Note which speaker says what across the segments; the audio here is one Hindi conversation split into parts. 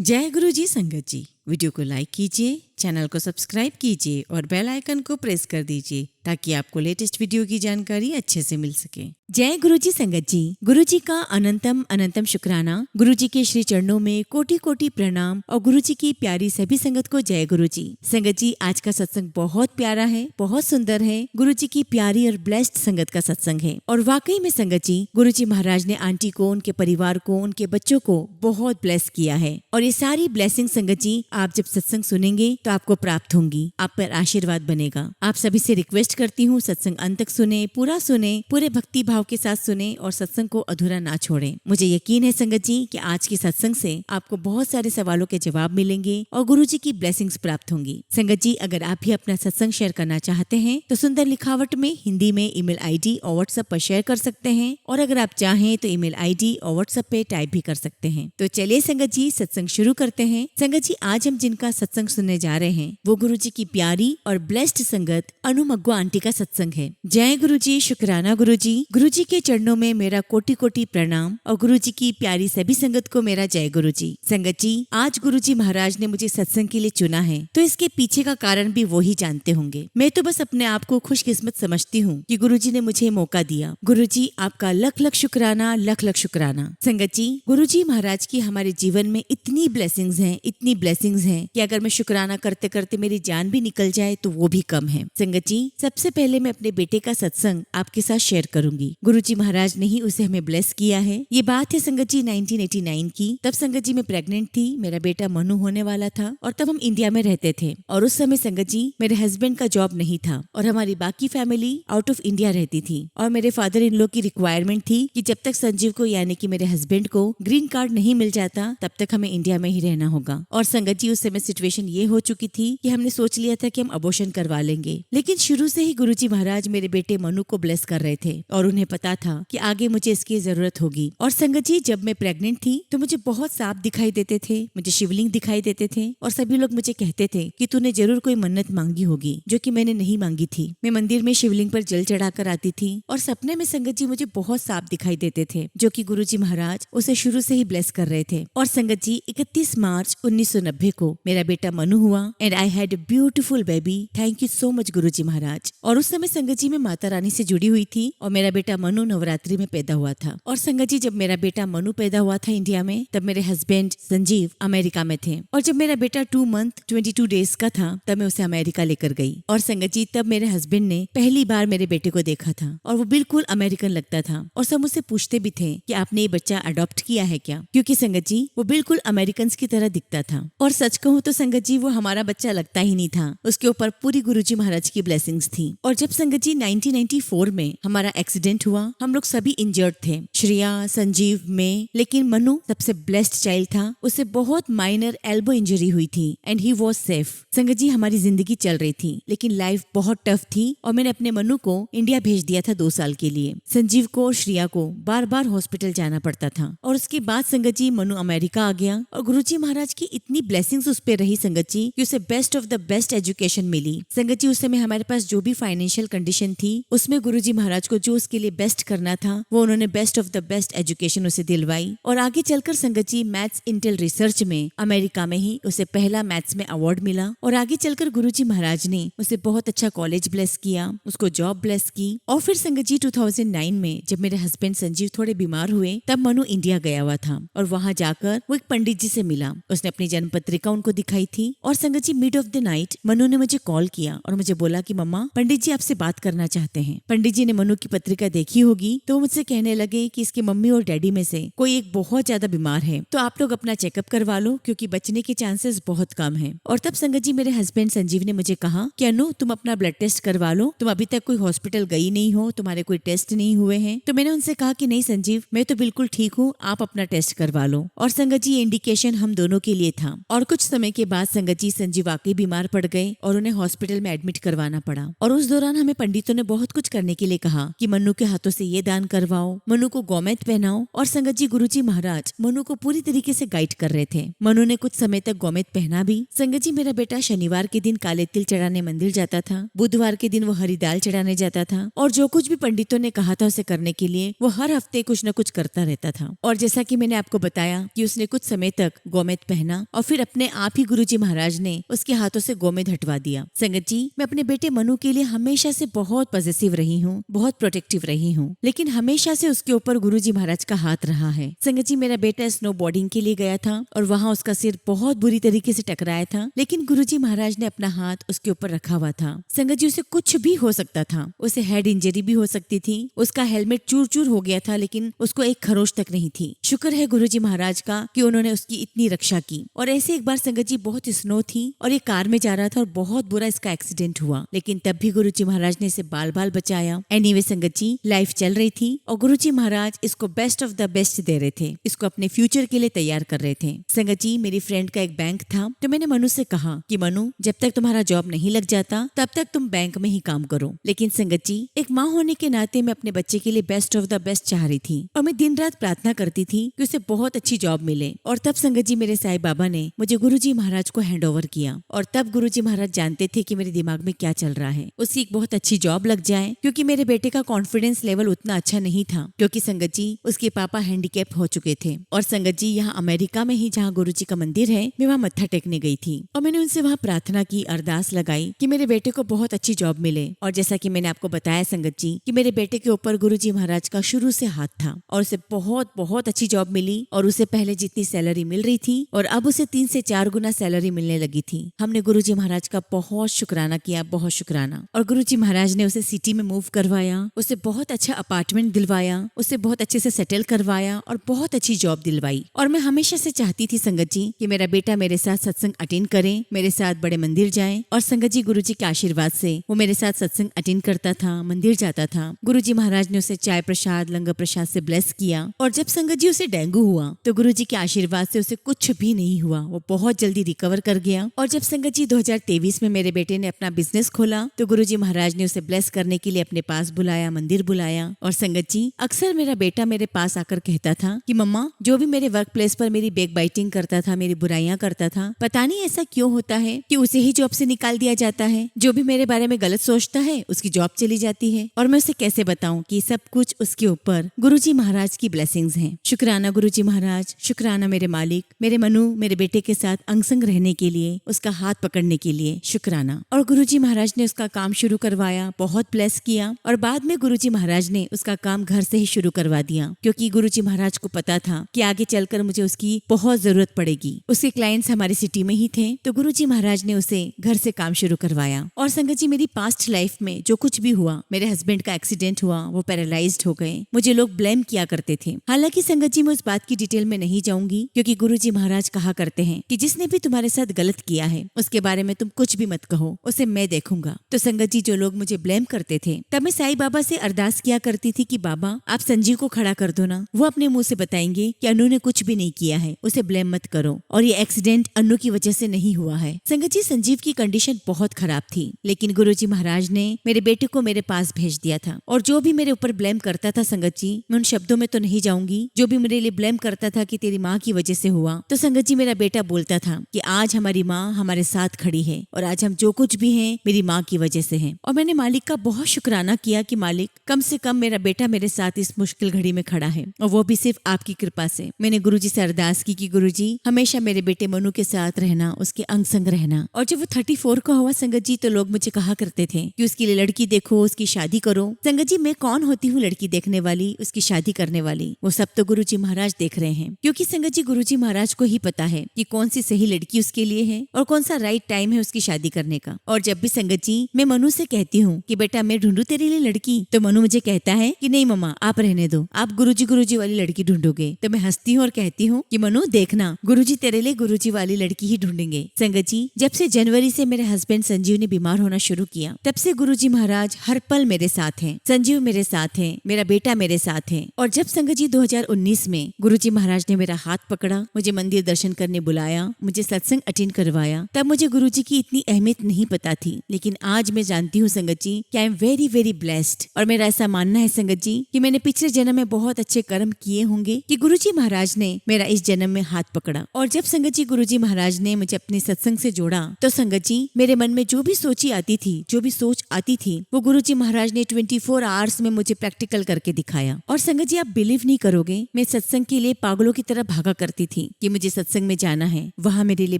Speaker 1: जय गुरु जी संगत जी। वीडियो को लाइक कीजिए, चैनल को सब्सक्राइब कीजिए और बेल आइकन को प्रेस कर दीजिए ताकि आपको लेटेस्ट वीडियो की जानकारी अच्छे से मिल सके। जय गुरु जी संगत जी। गुरु जी का अनंतम अनंतम शुक्राना। गुरु जी के श्री चरणों में कोटि कोटि प्रणाम और गुरु जी की प्यारी सभी संगत को जय गुरु जी। संगत जी, आज का सत्संग बहुत प्यारा है, बहुत सुंदर है। गुरु जी की प्यारी और ब्लेस्ड संगत का सत्संग है और वाकई में संगत जी, गुरु जी महाराज ने आंटी को, उनके परिवार को, उनके बच्चों को बहुत ब्लेस किया है और ये सारी ब्लेसिंग संगत जी आप जब सत्संग सुनेंगे तो आपको प्राप्त होंगी, आप पर आशीर्वाद बनेगा। आप सभी से रिक्वेस्ट करती हूँ सत्संग अंत तक सुने, पूरा सुने, पूरे भक्ति भाव के साथ सुने और सत्संग को अधूरा ना छोड़ें। मुझे यकीन है संगत जी कि आज की सत्संग से आपको बहुत सारे सवालों के जवाब मिलेंगे और गुरु जी की ब्लेसिंग्स प्राप्त होंगी। संगत जी, अगर आप भी अपना सत्संग शेयर करना चाहते हैं तो सुंदर लिखावट में हिंदी में ईमेल आईडी और व्हाट्सएप पर शेयर कर सकते हैं और अगर आप चाहें तो ईमेल आईडी और व्हाट्सएप पे टाइप भी कर सकते हैं। तो चलिए संगत जी, सत्संग शुरू करते हैं। संगत जी, आज हम जिनका सत्संग सुनने जा रहे हैं वो गुरु जी की प्यारी और ब्लेस्ड संगत अनु मग्गो आंटी का सत्संग है। जय गुरु जी, शुक्राना गुरु जी। गुरु जी के चरणों में मेरा कोटि कोटि प्रणाम और गुरु जी की प्यारी सभी संगत को मेरा जय गुरु जी। संगत जी, आज गुरु जी महाराज ने मुझे सत्संग के लिए चुना है तो इसके पीछे का कारण भी वो ही जानते होंगे। मैं तो बस अपने आप को खुशकिस्मत समझती हूँ कि गुरु जी ने मुझे मौका दिया। गुरु जी, आपका लख लख शुक्राना, लख लख शुक्राना। संगत जी, गुरु जी महाराज की हमारे जीवन में इतनी ब्लेसिंग्स हैं, इतनी ब्लेसिंग्स हैं कि अगर मैं शुक्राना करते करते मेरी जान भी निकल जाए तो वो भी कम है। संगत जी, सबसे पहले मैं अपने बेटे का सत्संग आपके साथ शेयर करूंगी। गुरु जी महाराज ने ही उसे हमें ब्लेस किया है। ये बात है संगत जी 1989 की। तब संगत जी मैं प्रेग्नेंट थी, मेरा बेटा मनु होने वाला था और तब हम इंडिया में रहते थे और उस समय संगत जी मेरे हस्बैंड का जॉब नहीं था और हमारी बाकी फैमिली आउट ऑफ इंडिया रहती थी और मेरे फादर इन लॉ की रिक्वायरमेंट थी कि जब तक संजीव को यानी कि मेरे हस्बैंड को ग्रीन कार्ड नहीं मिल जाता तब तक हमें इंडिया में ही रहना होगा। और संगत जी, उस समय सिचुएशन ये हो चुकी थी कि हमने सोच लिया था कि हम अबॉर्शन करवा लेंगे, लेकिन शुरू से ही गुरुजी महाराज मेरे बेटे मनु को ब्लेस कर रहे थे और उन्हें पता था कि आगे मुझे इसकी जरूरत होगी। और संगत जी, जब मैं प्रेग्नेंट थी तो मुझे बहुत सांप दिखाई देते थे, मुझे शिवलिंग दिखाई देते थे और सभी लोग मुझे कहते थे कि तूने जरूर कोई मन्नत मांगी होगी, जो कि मैंने नहीं मांगी थी। मैं मंदिर में शिवलिंग पर जल चढ़ाकर आती थी और सपने में संगत जी मुझे बहुत सांप दिखाई देते थे, जो कि गुरुजी महाराज उसे शुरू से ही ब्लेस कर रहे थे। और संगत जी, 31 मार्च 1990 को मेरा बेटा मनु हुआ and I had a beautiful baby. Thank you so much Guruji Maharaj. और उस समय संगत जी मैं माता रानी से जुड़ी हुई थी और मेरा बेटा मनु नवरात्रि में पैदा हुआ था। और संगत जी, जब मेरा बेटा मनु पैदा हुआ था इंडिया में, तब मेरे हस्बैंड संजीव अमेरिका में थे और जब मेरा बेटा 2 मंथ 22 डेज का था तब मैं उसे अमेरिका लेकर गई। और संगत जी, तब मेरे हस्बैंड ने पहली बार मेरे बेटे को देखा था और वो बिल्कुल अमेरिकन लगता था और सब मुझसे पूछते भी थे कि आपने ये बच्चा अडॉप्ट किया है क्या, क्योंकि संगत जी वो बिल्कुल अमेरिकन की तरह दिखता था। और सच कहूँ तो संगत जी वो हमारा बच्चा लगता ही नहीं था, उसके ऊपर पूरी गुरुजी महाराज की ब्लेसिंग्स थी। और जब संगत जी 1994 में हमारा एक्सीडेंट हुआ, हम लोग सभी इंजर्ड थे, श्रेया, संजीव, मैं, लेकिन मनु सबसे ब्लेस्ड चाइल्ड था। उसे बहुत माइनर एल्बो इंजरी हुई थी एंड ही वाज सेफ। संगत जी, हमारी जिंदगी चल रही थी लेकिन लाइफ बहुत टफ थी और मैंने अपने मनु को इंडिया भेज दिया था 2 साल के लिए। संजीव को और श्रेया को बार बार हॉस्पिटल जाना पड़ता था और उसके बाद संगत जी मनु अमेरिका आ गया और गुरुजी महाराज की इतनी ब्लेसिंग्स उस पे रही संगत जी कि उसे best of the best education मिली। संगत जी, उस समय हमारे पास जो भी फाइनेंशियल कंडीशन थी उसमें गुरुजी महाराज को जो उसके लिए बेस्ट करना था वो उन्होंने best of the best education उसे दिलवाई। और आगे चलकर संगत जी मैथ्स इंटेल रिसर्च में अमेरिका में ही उसे पहला मैथ्स में अवार्ड मिला और आगे चलकर गुरुजी महाराज ने उसे बहुत अच्छा कॉलेज ब्लेस किया, उसको जॉब ब्लेस की। और फिर संगत जी 2009 में जब मेरे हस्बैंड संजीव थोड़े बीमार हुए तब मनु इंडिया गया हुआ था और वहां जाकर वो एक पंडित जी से मिला। उसने अपनी जन्म पत्रिका उनको दिखाई थी और संगत जी mid of the night Manu ने मुझे कॉल किया और मुझे बोला कि मम्मा, पंडित जी आपसे बात करना चाहते हैं। पंडित जी ने मनु की पत्रिका देखी होगी तो मुझसे कहने लगे कि इसकी मम्मी और डैडी में से कोई एक बहुत ज्यादा बीमार है, तो आप लोग अपना चेकअप करवा लो क्योंकि बचने के चांसेस बहुत कम है। और तब संगत जी मेरे हस्बैंड संजीव ने मुझे कहा कि अनु, तुम अपना ब्लड टेस्ट करवा लो, तुम अभी तक कोई हॉस्पिटल गई नहीं हो, तुम्हारे कोई टेस्ट नहीं हुए हैं। तो मैंने उनसे कहा कि नहीं संजीव, मैं तो बिल्कुल ठीक हूँ, आप अपना टेस्ट करवा लो। और संगत जी ये इंडिकेशन हम दोनों के लिए था। और कुछ समय के बाद संगत जी संजीव वाकई बीमार पड़ गए और उन्हें हॉस्पिटल में एडमिट करवाना पड़ा। और उस दौरान हमें पंडितों ने बहुत कुछ करने के लिए कहा कि मनु के हाथों से ये दान करवाओ, मनु को गोमेद पहनाओ। और संगत जी गुरुजी महाराज मनु को पूरी तरीके से गाइड कर रहे थे। मनु ने कुछ समय तक गोमेद पहना भी। संगत जी मेरा बेटा शनिवार के दिन काले तिल चढ़ाने मंदिर जाता था, बुधवार के दिन वो हरी दाल चढ़ाने जाता था, और जो कुछ भी पंडितों ने कहा था उसे करने के लिए वो हर हफ्ते कुछ न कुछ करता रहता था। और जैसा कि मैंने आपको बताया कि उसने कुछ समय तक गोमेद पहना और फिर अपने आप ही गुरुजी महाराज ने उसके हाथों से गोमेद हटवा दिया। संगत जी मैं अपने बेटे मनु के लिए हमेशा से बहुत पॉजिटिव रही हूँ, बहुत प्रोटेक्टिव रही हूँ, लेकिन हमेशा से उसके ऊपर गुरुजी महाराज का हाथ रहा है। संगत जी मेरा बेटा स्नो बोर्डिंग के लिए गया था और वहाँ उसका सिर बहुत बुरी तरीके से टकराया था, लेकिन गुरुजी महाराज ने अपना हाथ उसके ऊपर रखा हुआ था। संगत जी उसे कुछ भी हो सकता था, उसे हेड इंजरी भी हो सकती थी, उसका हेलमेट चूर चूर हो गया था, लेकिन उसको एक खरोच तक नहीं थी। शुक्र है गुरुजी महाराज का कि उन्होंने उसकी इतनी रक्षा की। और ऐसे एक बार संगत जी बहुत स्नो थी और ये कार में जा रहा था और बहुत बुरा इसका एक्सीडेंट हुआ, लेकिन तब भी गुरुजी महाराज ने इसे बाल बाल बचाया। एनीवे संगत जी लाइफ चल रही थी और गुरुजी महाराज इसको बेस्ट ऑफ द बेस्ट दे रहे थे, इसको अपने फ्यूचर के लिए तैयार कर रहे थे। संगत जी मेरी फ्रेंड का एक बैंक था, तो मैंने मनु से कहा कि मनु जब तक तुम्हारा जॉब नहीं लग जाता तब तक तुम बैंक में ही काम करो। लेकिन संगत जी एक माँ होने के नाते मैं अपने बच्चे के लिए बेस्ट ऑफ द बेस्ट चाह रही थी और मैं दिन रात प्रार्थना करती थी कि उसे बहुत अच्छी जॉब मिले। और तब संगत जी मेरे साईं बाबा ने मुझे गुरुजी महाराज को हैंड ओवर किया और तब गुरुजी महाराज जानते थे कि मेरे दिमाग में क्या चल रहा है। उसकी एक बहुत अच्छी जॉब लग जाए, क्योंकि मेरे बेटे का कॉन्फिडेंस लेवल उतना अच्छा नहीं था, क्योंकि संगत जी उसके पापा हैंडीकैप हो चुके थे। और संगत जी यहाँ अमेरिका में ही जहाँ गुरुजी का मंदिर है मैं वहाँ मत्था टेकने गई थी और मैंने उनसे वहाँ प्रार्थना की, अरदास लगाई कि मेरे बेटे को बहुत अच्छी जॉब मिले। और जैसा कि मैंने आपको बताया संगत जी कि मेरे बेटे के ऊपर गुरुजी महाराज का शुरू से हाथ था और उसे बहुत बहुत अच्छी जॉब मिली और उसे पहले जितनी सैलरी मिल रही थी और अब उसे 3 से 4 गुना सैलरी मिलने लगी थी। हमने गुरुजी महाराज का बहुत शुक्राना किया, बहुत शुक्राना। और गुरुजी महाराज ने उसे सिटी में मूव करवाया, उसे बहुत अच्छा अपार्टमेंट दिलवाया, उसे बहुत अच्छे से सेटल करवाया और बहुत अच्छी जॉब दिलवाई। और मैं हमेशा से चाहती थी संगत जी कि मेरा बेटा मेरे साथ सत्संग अटेंड करे, मेरे साथ बड़े मंदिर जाए। और संगत जी गुरुजी के आशीर्वाद से वो मेरे साथ सत्संग अटेंड करता था, मंदिर जाता था। गुरुजी महाराज ने उसे चाय प्रसाद, लंगर प्रसाद से ब्लेस किया। और जब संगत जी उसे डेंगू हुआ तो गुरुजी के आशीर्वाद से उसे कुछ भी नहीं हुआ, वो बहुत जल्दी रिकवर कर गया। और जब संगत जी 2023 में मेरे बेटे ने अपना बिजनेस खोला तो गुरुजी महाराज ने उसे ब्लेस करने के लिए अपने पास बुलाया, मंदिर बुलाया। और संगत जी अक्सर मेरा बेटा मेरे पास आकर कहता था कि मम्मा जो भी मेरे वर्क प्लेस पर मेरी बैक बाइटिंग करता था, मेरी बुराइयां करता था, पता नहीं ऐसा क्यों होता है कि उसे ही जॉब से निकाल दिया जाता है। जो भी मेरे बारे में गलत सोचता है उसकी जॉब चली जाती है। और मैं उसे कैसे बताऊं कि सब कुछ उसके ऊपर गुरुजी महाराज की ब्लेसिंग्स हैं। शुक्राना गुरुजी महाराज, शुक्राना मेरे मालिक, मेरे मनु मेरे बेटे के साथ अंग संग रहने के लिए, उसका हाथ पकड़ने के लिए शुक्राना। और गुरुजी महाराज ने उसका काम शुरू करवाया, बहुत ब्लेस किया। और बाद में गुरुजी महाराज ने उसका काम घर से ही शुरू करवा दिया, क्योंकि गुरुजी महाराज को पता था कि आगे चलकर मुझे उसकी बहुत जरूरत पड़ेगी। उसके क्लाइंट्स हमारी सिटी में ही थे, तो गुरुजी महाराज ने उसे घर से काम शुरू करवाया। और संगत जी मेरी पास्ट लाइफ में जो कुछ भी हुआ, मेरे हस्बैंड का एक्सीडेंट हुआ, वो पैरालाइज्ड हो गए, मुझे लोग ब्लेम किया करते थे। हालांकि संगत जी मैं उस बात की डिटेल में नहीं जाऊंगी, क्योंकि गुरुजी महाराज कहा करते हैं कि जिसने भी तुम्हारे साथ गलत किया है उसके बारे में तुम कुछ भी मत कहो, उसे मैं देखूंगा। तो संगत जी जो लोग मुझे ब्लेम करते थे, तब मैं साईं बाबा से अरदास किया करती थी कि बाबा आप संजीव को खड़ा कर दो ना, वो अपने मुंह से बताएंगे कि अनु ने कुछ भी नहीं किया है, उसे ब्लेम मत करो और ये एक्सीडेंट अनु की वजह से नहीं हुआ है। संगत जी संजीव की कंडीशन बहुत खराब थी, लेकिन गुरुजी महाराज ने मेरे बेटे को मेरे पास भेज दिया था। और जो भी मेरे ऊपर ब्लेम करता था संगत जी, मैं उन शब्दों में तो नहीं जाऊंगी, जो भी मेरे लिए ब्लेम करता था कि तेरी माँ की वजह से हुआ, तो संगत जी मेरा बेटा बोलता था कि आज हमारी माँ हमारे साथ खड़ी है और आज हम जो कुछ भी हैं मेरी माँ की वजह से है। और मैंने मालिक का बहुत शुक्राना किया कि मालिक कम से कम मेरा बेटा मेरे साथ इस मुश्किल घड़ी में खड़ा है, और वो भी सिर्फ आपकी कृपा से। मैंने गुरुजी से अरदास की कि गुरुजी हमेशा मेरे बेटे मनु के साथ रहना, उसके अंग संग रहना। और जब वो 34 का हुआ संगत जी, तो लोग मुझे कहा करते थे कि उसके लिए लड़की देखो, उसकी शादी करो। संगत जी मैं कौन होती हूँ लड़की देखने वाली, उसकी शादी करने वाली? वो सब तो गुरुजी महाराज देख रहे हैं, क्योंकि संगत जी गुरुजी महाराज को ही पता है कि कौन सी सही लड़की उसके लिए है और कौन सा राइट टाइम है उसकी शादी करने का। और जब भी संगत जी मैं मनु से कहती हूँ कि बेटा मैं ढूंढू तेरे लिए लड़की, तो मनु मुझे कहता है कि नहीं मम्मा आप रहने दो, आप गुरुजी वाली लड़की ढूंढोगे। तो मैं हंसती हूँ और कहती हूँ कि मनु देखना गुरुजी तेरे लिए गुरुजी वाली लड़की ही ढूंढेंगे। संगत जी जब से जनवरी से मेरे हस्बैंड संजीव ने बीमार होना शुरू किया, तब से गुरुजी महाराज हर पल मेरे साथ हैं, संजीव मेरे साथ है, मेरा बेटा मेरे साथ है। और जब संगत जी 2019 में गुरुजी महाराज ने मेरा हाथ पकड़ा, मुझे मंदिर दर्शन करने बुलाया, मुझे सत्संग अटेंड करवाया, तब मुझे गुरुजी की इतनी अहमियत नहीं पता थी। लेकिन आज मैं जानती हूँ संगत जी कि I am very very blessed. और मेरा ऐसा मानना है संगत जी कि मैंने पिछले जन्म में बहुत अच्छे कर्म किए होंगे कि गुरुजी महाराज ने मेरा इस जन्म में हाथ पकड़ा। और जब संगत जी गुरुजी महाराज ने मुझे अपने सत्संग से जोड़ा तो संगत जी मेरे मन में जो भी सोच आती थी वो गुरुजी महाराज ने 24 आवर्स में मुझे प्रैक्टिकल करके दिखाया। और संगत जी आप बिलीव नहीं करोगे, मैं सत्संग के लिए पागलों की तरह भागा करती थी कि मुझे सत्संग में जाना है, वहाँ मेरे लिए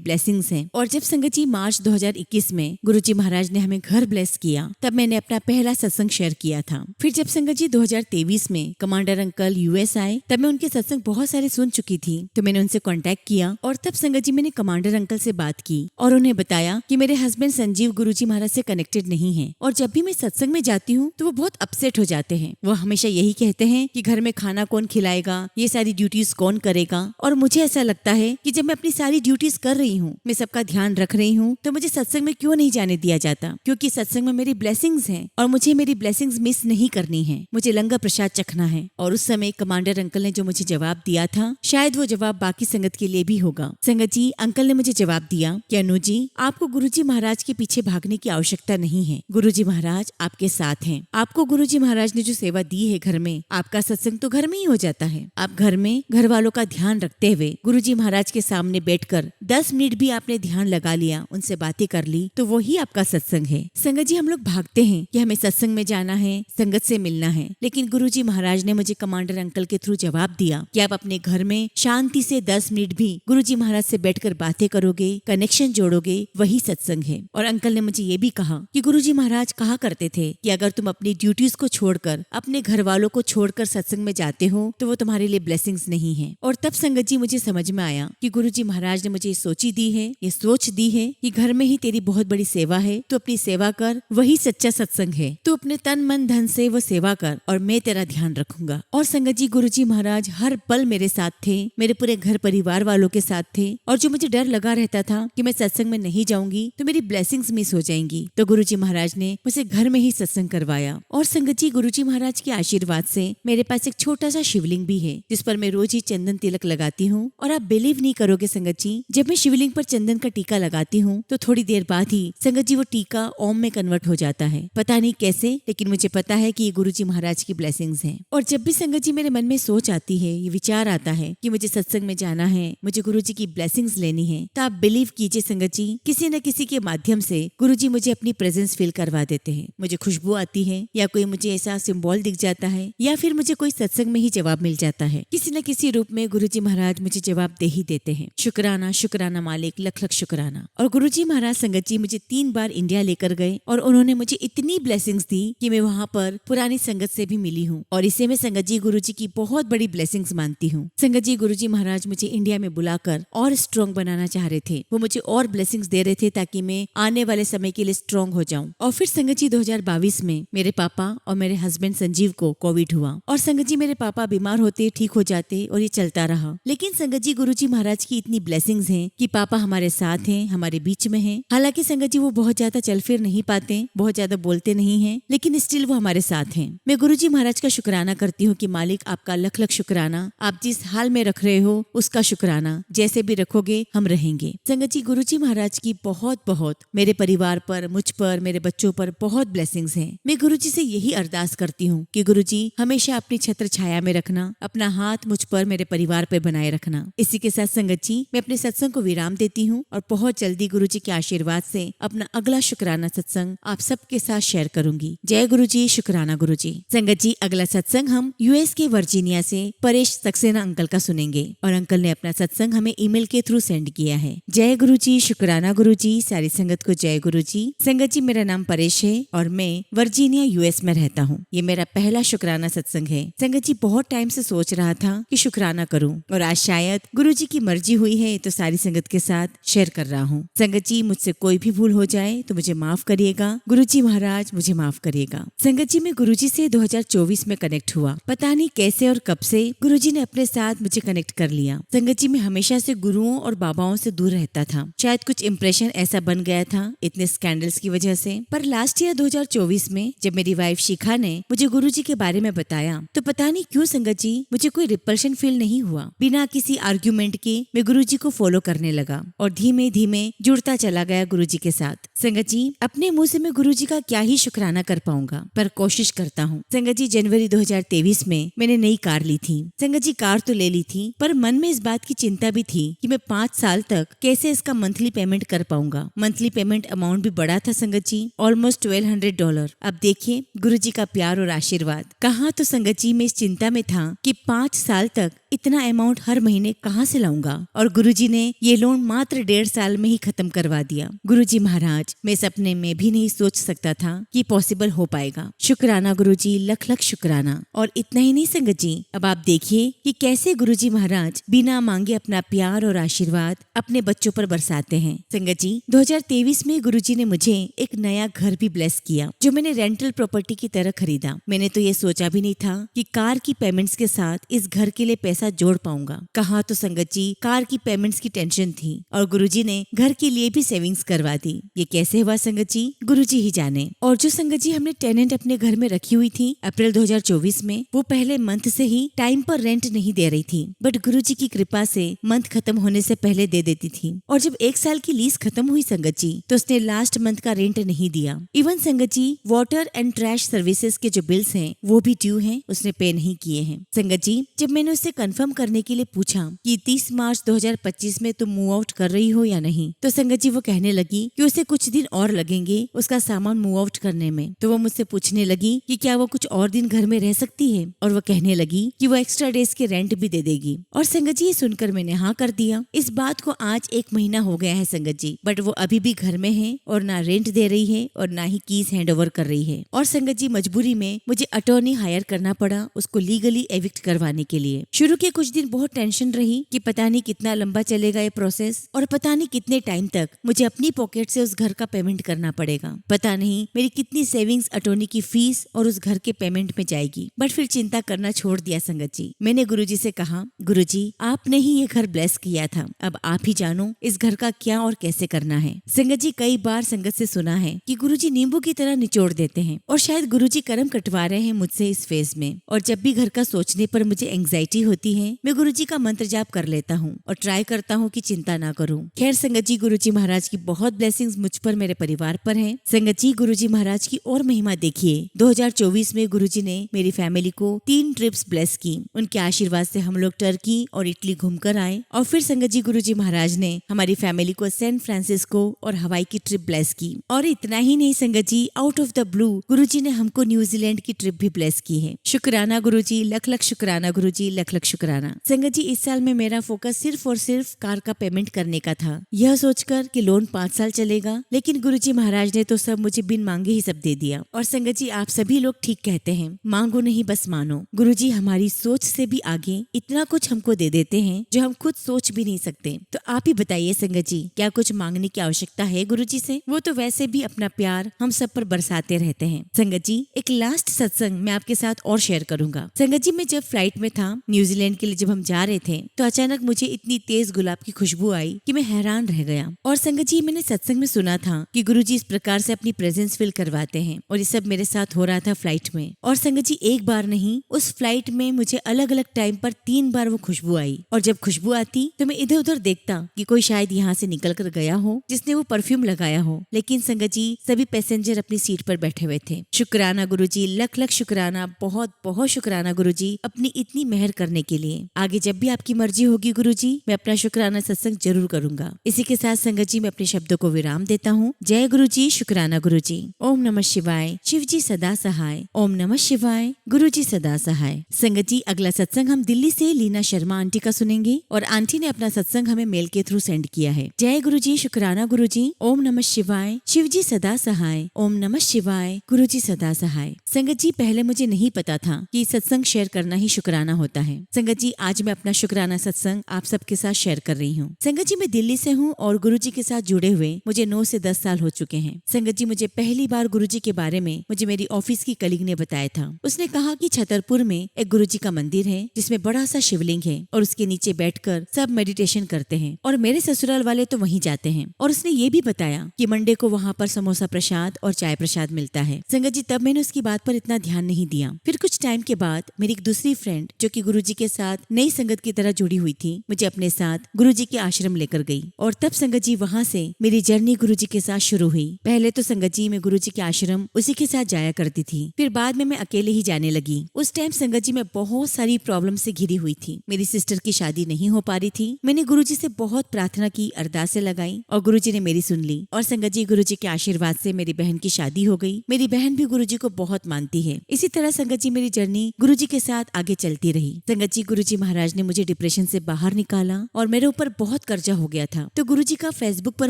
Speaker 1: ब्लेसिंग्स हैं। और जब संगत जी मार्च 2021 में गुरुजी महाराज ने हमें घर ब्लेस किया तब मैंने अपना पहला सत्संग शेयर किया था। फिर जब संगत जी 2023 में कमांडर अंकल यूएस आए तब मैं उनके सत्संग बहुत सारे सुन चुकी थी, तो मैंने उनसे कांटेक्ट किया और तब संगत जी मैंने कमांडर अंकल से बात की और उन्हें बताया कि मेरे हस्बैंड संजीव गुरुजी महाराज से कनेक्टेड नहीं है और जब भी मैं सत्संग में जाती हूँ तो वो बहुत अपसेट हो जाते हैं। वो हमेशा यही कहते हैं कि घर में खाना कौन खिलाएगा, ये सारी ड्यूटीज कौन करेगा। और मुझे ऐसा लगता है कि जब मैं अपनी सारी ड्यूटीज कर रही हूँ, मैं सबका ध्यान रख रही हूँ, तो मुझे सत्संग में क्यों नहीं जाने दिया जाता, क्योंकि सत्संग में मेरी ब्लेसिंग्स हैं और मुझे मेरी ब्लेसिंग्स मिस नहीं करनी है, मुझे लंगर प्रसाद चखना है। और उस समय कमांडर अंकल ने जो मुझे जवाब दिया था, शायद वो जवाब बाकी संगत के लिए भी होगा। संगत जी अंकल ने मुझे जवाब दिया कि अनु जी आपको गुरुजी महाराज के पीछे भागने की आवश्यकता नहीं है, गुरुजी महाराज आपके साथ हैं। आपको गुरुजी महाराज ने जो सेवा दी है घर में, आपका सत्संग तो घर में ही हो जाता है। आप घर में घर वालों का ध्यान रखते हुए गुरुजी महाराज के सामने बैठकर 10 मिनट भी आपने ध्यान लगा लिया, उनसे बातें कर ली, तो वही आपका सत्संग है। संगत जी हम लोग भागते हैं कि हमें सत्संग में जाना है, संगत से मिलना है, लेकिन गुरुजी महाराज ने मुझे कमांडर अंकल के थ्रू जवाब दिया कि आप अपने घर में शांति से 10 मिनट भी गुरुजी महाराज से बैठकर बातें करोगे, कनेक्शन जोड़ोगे, वही सत्संग है। और अंकल ने मुझे ये भी कहा कि गुरुजी महाराज कहा करते थे कि अगर तुम अपनी ड्यूटीज को छोड़कर, अपने घर वालों को छोड़कर सत्संग में जाते हो तो वो तुम्हारे लिए ब्लेसिंग्स नहीं है। और तब संगत जी मुझे समझ में आया कि गुरुजी महाराज ने मुझे ये सोच दी है कि घर में ही तेरी बहुत बड़ी सेवा है, तू अपनी सेवा कर, वही सच्चा सत्संग है, तू अपने तन मन धन से वो सेवा कर और मैं तेरा ध्यान रखूंगा। और संगत जी गुरुजी महाराज हर पल मेरे साथ थे, मेरे पूरे घर परिवार वालों के साथ थे। और जो मुझे डर लगा रहता था कि मैं सत्संग में नहीं जाऊंगी तो मेरी ब्लेसिंग्स मिस हो जाएंगी, तो गुरुजी महाराज ने मुझे घर में ही सत्संग करवाया। और संगत जी गुरुजी महाराज के आशीर्वाद से मेरे पास एक छोटा सा शिवलिंग भी है जिस पर मैं रोज ही चंदन तिलक लगाती हूँ। और आप बिलीव नहीं करोगे संगत जी, जब मैं शिवलिंग पर चंदन का टीका लगाती हूँ तो थोड़ी देर बाद ही संगत जी वो टीका ओम में कन्वर्ट हो जाता है। पता नहीं कैसे, लेकिन मुझे पता है कि ये गुरुजी महाराज की ब्लेसिंग्स हैं। और जब भी संगत जी मेरे मन में सोच आती है, ये विचार आता है कि मुझे सत्संग में जाना है, मुझे गुरुजी की ब्लेसिंग्स लेनी है, तो आप बिलीव कीजिए संगत जी, किसी न किसी के माध्यम से गुरुजी मुझे अपनी प्रेजेंस फील करवा देते हैं। मुझे खुशबू आती है या कोई मुझे ऐसा सिंबल दिख जाता है या फिर मुझे कोई सत्संग में ही जवाब मिल जाता है। किसी न किसी रूप में गुरुजी महाराज मुझे जवाब दे ही देते हैं। शुक्राना शुक्राना मालिक, लख लख शुक्राना। और गुरुजी महाराज संगत जी मुझे 3 बार इंडिया लेकर गए और उन्होंने मुझे इतनी ब्लेसिंग्स दी कि मैं वहाँ पर पुरानी संगत से भी मिली हूँ और इसे मैं संगत जी गुरुजी की बहुत बड़ी ब्लेसिंग्स मानती हूँ। संगत जी गुरुजी महाराज मुझे इंडिया में बुलाकर और स्ट्रॉन्ग बनाना चाह रहे थे, वो मुझे और ब्लेसिंग्स दे रहे थे ताकि मैं आने वाले समय के लिए स्ट्रॉन्ग हो जाऊं। और फिर संगत जी 2022 में मेरे पापा और मेरे हस्बैंड संजीव को कोविड हुआ और संगत जी मेरे पापा बीमार होते, ठीक हो जाते और ये चलता रहा। लेकिन संगत जी गुरुजी महाराज की इतनी ब्लेसिंग्स हैं कि पापा हमारे साथ हैं, हमारे बीच में हैं। हालांकि संगत जी वो बहुत ज्यादा चल फिर नहीं पाते, बहुत ज्यादा बोलते नहीं हैं, लेकिन स्टिल वो हमारे साथ हैं। मैं गुरुजी महाराज का शुक्राना करती हूँ कि मालिक आपका लख लख शुक्राना, आप जिस हाल में रख रहे हो उसका शुक्राना, जैसे भी रखोगे हम रहेंगे। संगत जी गुरुजी महाराज की बहुत बहुत मेरे परिवार पर, मुझ पर, मेरे बच्चों पर बहुत ब्लेसिंग्स हैं। मैं गुरुजी से यही अरदास करती हूँ कि गुरुजी हमेशा अपनी छत्र छाया में रखना, अपना हाथ मुझ पर, मेरे परिवार पर बनाए रखना। इसी के साथ संगत जी मैं अपने सत्संग को विराम देती हूँ और बहुत जल्दी गुरुजी के आशीर्वाद से अपना अगला शुक्राना सत्संग आप सबके साथ शेयर करूंगी। जय गुरुजी, शुक्राना गुरुजी। संगत जी अगला सत्संग हम यूएस के वर्जीनिया से परेश सक्सेना अंकल का सुनेंगे और अंकल ने अपना सत्संग हमें ईमेल के थ्रू सेंड किया है। जय गुरुजी, शुक्राना गुरुजी, सारी संगत को जय गुरुजी। संगत जी मेरा नाम परेश है और मैं वर्जीनिया यूएस में रहता हूँ। ये मेरा पहला शुक्राना सत्संग है। संगत जी बहुत टाइम से सोच रहा था कि शुक्राना करूँ और आज शायद गुरुजी की मर्जी हुई है तो सारी संगत के साथ शेयर कर रहा हूँ। संगत जी मुझसे कोई भी भूल हो जाए तो मुझे माफ करिएगा, गुरुजी महाराज मुझे माफ करिएगा। संगत जी मैं गुरुजी से 2024 में कनेक्ट हुआ, पता नहीं कैसे और कब से गुरुजी ने अपने साथ मुझे कनेक्ट कर लिया। संगत जी मैं हमेशा से गुरुओं और बाबाओं से दूर रहता था, शायद कुछ इम्प्रेशन ऐसा बन गया था इतने स्कैंडल्स की वजह से। पर लास्ट ईयर 2024 में जब मेरी वाइफ शिखा ने मुझे गुरुजी के बारे में बताया तो पता नहीं क्यों संगत जी मुझे कोई रिपल्शन फील नहीं हुआ। बिना किसी आर्ग्यूमेंट के मैं गुरुजी को फॉलो करने लगा और धीमे धीमे जुड़ता चला गया गुरुजी के साथ। संगत जी अपने मुंह से मैं गुरुजी का क्या ही शुक्राना कर पाऊंगा, पर कोशिश करता हूँ। संगत जी जनवरी 2023 में मैंने नई कार ली थी। संगत जी कार तो ले ली थी, पर मन में इस बात की चिंता भी थी कि मैं 5 साल तक कैसे इसका मंथली पेमेंट कर पाऊंगा। मंथली पेमेंट अमाउंट भी बड़ा था संगत जी, ऑलमोस्ट $1200। अब देखिए गुरुजी का प्यार और आशीर्वाद। कहाँ तो संगत जी मैं इस चिंता में था कि 5 साल तक इतना अमाउंट हर महीने कहाँ से लाऊंगा, और गुरुजी ने ये लोन मात्र 1.5 साल में ही खत्म करवा दिया। गुरुजी महाराज, मैं सपने में भी नहीं सोच सकता था कि पॉसिबल हो पाएगा। शुक्राना गुरुजी, लख लख शुक्राना। और इतना ही नहीं संगत जी, अब आप देखिए कि कैसे गुरुजी महाराज बिना मांगे अपना प्यार और आशीर्वाद अपने बच्चों पर बरसाते हैं। संगत जी 2023 में गुरुजी ने मुझे एक नया घर भी ब्लेस किया, जो मैंने रेंटल प्रॉपर्टी की तरह खरीदा। मैंने तो ये सोचा भी नहीं था कि कार की पेमेंट्स के साथ इस घर के लिए पैसा जोड़ पाऊंगा। कहा तो संगत जी कार की पेमेंट्स की टेंशन थी और गुरुजी ने घर के लिए भी सेविंग्स करवा दी। ये कैसे हुआ संगत जी, गुरुजी ही जाने। और जो संगत जी हमने टेनेंट अपने घर में रखी हुई थी अप्रैल 2024 में, वो पहले मंथ से ही टाइम पर रेंट नहीं दे रही थी, बट गुरुजी की कृपा से मंथ खत्म होने से पहले दे देती थी। और जब 1 साल की लीज खत्म हुई संगत जी, तो उसने लास्ट मंथ का रेंट नहीं दिया। इवन संगत जी वाटर एंड ट्रैश सर्विसेज के जो बिल्स हैं वो भी ड्यू हैं, उसने पे नहीं किए हैं। संगत जी जब मैंने उससे कंफर्म करने के लिए पूछा कि 30 मार्च 2025 में तुम मूव आउट कर रही हो या नहीं, तो संगत जी वो कहने लगी कि उसे कुछ दिन और लगेंगे उसका सामान मूव आउट करने में। तो वो मुझसे पूछने लगी कि क्या वो कुछ और दिन घर में रह सकती है, और वो कहने लगी कि वो एक्स्ट्रा डेज के रेंट भी दे देगी। और संगत जी ये सुनकर मैंने हाँ कर दिया। इस बात को आज 1 महीना हो गया है संगत जी, बट वो अभी भी घर में है और ना रेंट दे रही है और ना ही कीज हैंड ओवर कर रही है। और संगत जी मजबूरी में मुझे अटॉर्नी हायर करना पड़ा उसको लीगली एविक्ट करवाने के लिए। शुरू के कुछ दिन बहुत टेंशन रही कि पता नहीं कितना लंबा चलेगा ये प्रोसेस, और पता नहीं कितने टाइम तक मुझे अपनी पॉकेट से उस घर का पेमेंट करना पड़ेगा। पता नहीं मेरी कितनी सेविंग्स अटॉर्नी की फीस और उस घर के पेमेंट में जाएगी। बट फिर चिंता करना छोड़ दिया संगत जी। मैंने गुरुजी से कहा, गुरुजी आपने ही ये घर ब्लेस किया था, अब आप ही जानो इस घर का क्या और कैसे करना है। संगत जी कई बार संगत से सुना है कि गुरुजी नींबू की तरह निचोड़ देते हैं, और शायद गुरुजी कर्म कटवा रहे हैं मुझसे इस फेज में। और जब भी घर का सोचने पर मुझे एंग्जाइटी होती है, मैं गुरुजी का मंत्र जाप कर लेता हूँ और ट्राई करता हूँ कि चिंता ना करूँ। खैर संगत जी गुरुजी महाराज की बहुत ब्लेसिंग्स मुझ पर, मेरे परिवार पर हैं। संगत जी गुरुजी महाराज की और महिमा देखिए। 2024 में गुरुजी ने मेरी फैमिली को 3 ट्रिप्स ब्लेस की। उनके आशीर्वाद से हम लोग टर्की और इटली घूमकर आए। और फिर संगत जी गुरुजी महाराज ने हमारी फैमिली को सैन फ्रांसिस्को और हवाई की ट्रिप ब्लेस की। और इतना ही नहीं संगत जी, आउट ऑफ द ब्लू गुरुजी ने हमको न्यूजीलैंड की ट्रिप भी ब्लेस की है। शुक्राना गुरुजी, लख लख शुक्राना गुरुजी, लख लख शुक्राना। संगत जी इस साल में मेरा फोकस सिर्फ और सिर्फ कार का पेमेंट करने का था, यह सोचकर कि लोन 5 साल चलेगा। लेकिन गुरुजी महाराज ने तो सब मुझे बिन मांगे ही सब दे दिया। और संगत जी आप सभी लोग ठीक कहते हैं, मांगो नहीं बस मानो। गुरुजी हमारी सोच से भी आगे इतना कुछ हमको दे देते हैं जो हम खुद सोच भी नहीं सकते। तो आप ही बताइए संगत जी, क्या कुछ मांगने की आवश्यकता है गुरुजी से? वो तो वैसे भी अपना प्यार हम सब पर बरसाते रहते हैं। संगत जी एक लास्ट सत्संग मैं आपके साथ और शेयर करूंगा। संगत जी मैं जब फ्लाइट में था न्यूजीलैंड के लिए, जब हम जा रहे थे, तो अचानक मुझे इतनी तेज गुलाब की खुशबू आई कि मैं हैरान रह गया। और संगत जी मैंने सत्संग में सुना था कि गुरुजी इस प्रकार से अपनी प्रेजेंस फील करवाते हैं, और ये सब मेरे साथ हो रहा था फ्लाइट में। और संगत जी एक बार नहीं, उस फ्लाइट में मुझे अलग अलग टाइम पर 3 बार वो खुशबू आई। और जब खुशबू आती तो मैं इधर उधर देखता कि कोई शायद यहाँ से निकल कर गया हो जिसने वो परफ्यूम लगाया हो। लेकिन संगत जी सभी पैसेंजर अपनी सीट पर बैठे हुए थे। शुक्राना गुरुजी, लख लख शुक्राना, बहुत बहुत शुक्राना गुरुजी अपनी इतनी मेहर करने के लिए। आगे जब भी आपकी मर्जी होगी गुरुजी, मैं अपना शुक्राना सत्संग जरूर करूंगा। इसी के साथ संगत जी मैं अपने शब्दों को विराम देता हूँ। जय गुरुजी, शुक्राना गुरुजी। ओम नमः शिवाय, शिव जी सदा सहाय। ओम नमः शिवाय, गुरुजी सदा सहाय। संगत जी अगला सत्संग हम दिल्ली से लीना शर्मा आंटी का सुनेंगे, और आंटी ने अपना सत्संग हमें मेल के थ्रू सेंड किया है। जय गुरुजी, शुक्राना गुरुजी। ओम नमः शिवाय, शिव जी सदा सहाय। ओम नमः शिवाय, गुरुजी सदा सहाय। संगत जी पहले मुझे नहीं पता था कि सत्संग शेयर करना ही शुक्राना होता है। संगत जी आज मैं अपना शुक्राना सत्संग आप सबके साथ शेयर कर रही हूँ। संगत जी मैं दिल्ली से हूँ और गुरुजी के साथ जुड़े हुए मुझे 9 से 10 साल हो चुके हैं। संगत जी मुझे पहली बार गुरुजी के बारे में मुझे मेरी ऑफिस की कलीग ने बताया था। उसने कहा कि छतरपुर में एक गुरुजी का मंदिर है जिसमें बड़ा सा शिवलिंग है, और उसके नीचे बैठकर सब मेडिटेशन करते हैं, और मेरे ससुराल वाले तो वहीं जाते हैं। और उसने ये भी बताया कि मंडे को वहाँ पर समोसा प्रसाद और चाय प्रसाद मिलता है। संगत जी तब मैंने उसकी बात पर इतना ध्यान नहीं दिया। फिर कुछ टाइम के बाद मेरी एक दूसरी फ्रेंड जो कि गुरुजी के साथ नई संगत की तरह जुड़ी हुई थी, मुझे अपने साथ गुरुजी के आश्रम लेकर गई, और तब संगत जी वहाँ से मेरी जर्नी गुरुजी के साथ शुरू हुई। पहले तो संगत जी मैं गुरुजी के आश्रम उसी के साथ जाया करती थी, फिर बाद में मैं अकेले ही जाने लगी। उस टाइम संगत जी मैं बहुत सारी प्रॉब्लम से घिरी हुई थी। मेरी सिस्टर की शादी नहीं हो पा रही थी। मैंने गुरुजी से बहुत प्रार्थना की, अरदासें लगाई और गुरुजी ने मेरी सुन ली। और संगत जी गुरुजी के आशीर्वाद से मेरी बहन की शादी हो गई। मेरी बहन भी गुरुजी को बहुत मानती है। इसी तरह संगत जी मेरी जर्नी गुरुजी के साथ आगे चलती रही। संगत जी गुरुजी महाराज ने मुझे डिप्रेशन से बाहर निकाला और मेरे ऊपर बहुत कर्जा हो गया था। तो गुरुजी का फेसबुक पर